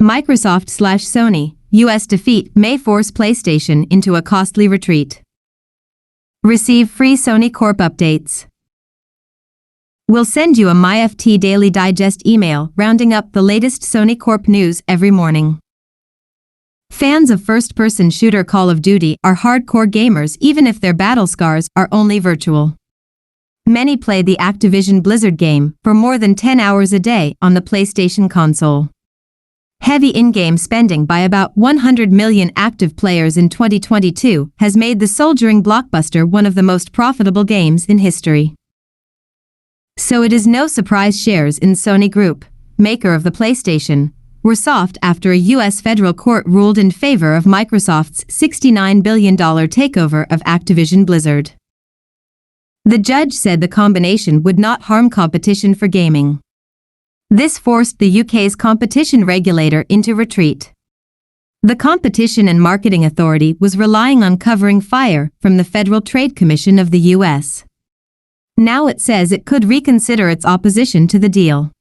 Microsoft/Sony, US defeat may force PlayStation into a costly retreat. Receive free Sony Corp updates. We'll send you a MyFT Daily Digest email rounding up the latest Sony Corp news every morning. Fans of first-person shooter Call of Duty are hardcore gamers even if their battle scars are only virtual. Many play the Activision Blizzard game for more than 10 hours a day on the PlayStation console. Heavy in-game spending by about 100 million active players in 2022 has made the soldiering blockbuster one of the most profitable games in history. So it is no surprise shares in Sony Group, maker of the PlayStation, were soft after a U.S. federal court ruled in favor of Microsoft's $69 billion takeover of Activision Blizzard. The judge said the combination would not harm competition for gaming. This forced the UK's competition regulator into retreat. The Competition and Marketing Authority was relying on covering fire from the Federal Trade Commission of the US. Now it says it could reconsider its opposition to the deal.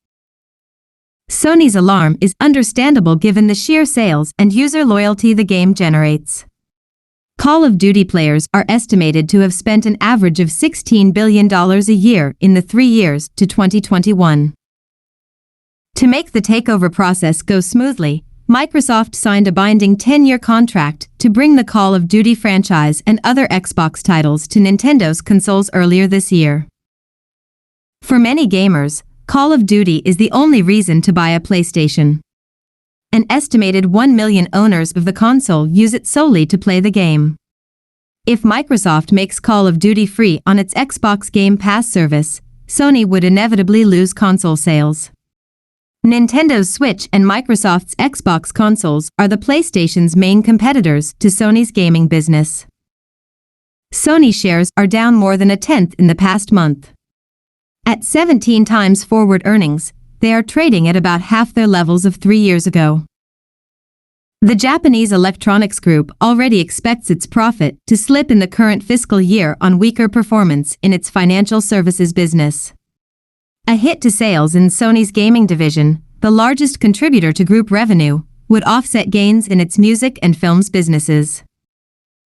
Sony's alarm is understandable given the sheer sales and user loyalty the game generates. Call of Duty players are estimated to have spent an average of $16 billion a year in the 3 years to 2021. To make the takeover process go smoothly, Microsoft signed a binding 10-year contract to bring the Call of Duty franchise and other Xbox titles to Nintendo's consoles earlier this year. For many gamers, Call of Duty is the only reason to buy a PlayStation. An estimated 1 million owners of the console use it solely to play the game. If Microsoft makes Call of Duty free on its Xbox Game Pass service, Sony would inevitably lose console sales. Nintendo's Switch and Microsoft's Xbox consoles are the PlayStation's main competitors to Sony's gaming business. Sony shares are down more than a tenth in the past month. At 17 times forward earnings, they are trading at about half their levels of 3 years ago. The Japanese electronics group already expects its profit to slip in the current fiscal year on weaker performance in its financial services business. A hit to sales in Sony's gaming division, the largest contributor to group revenue, would offset gains in its music and films businesses.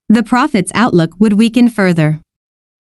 The profits outlook would weaken further.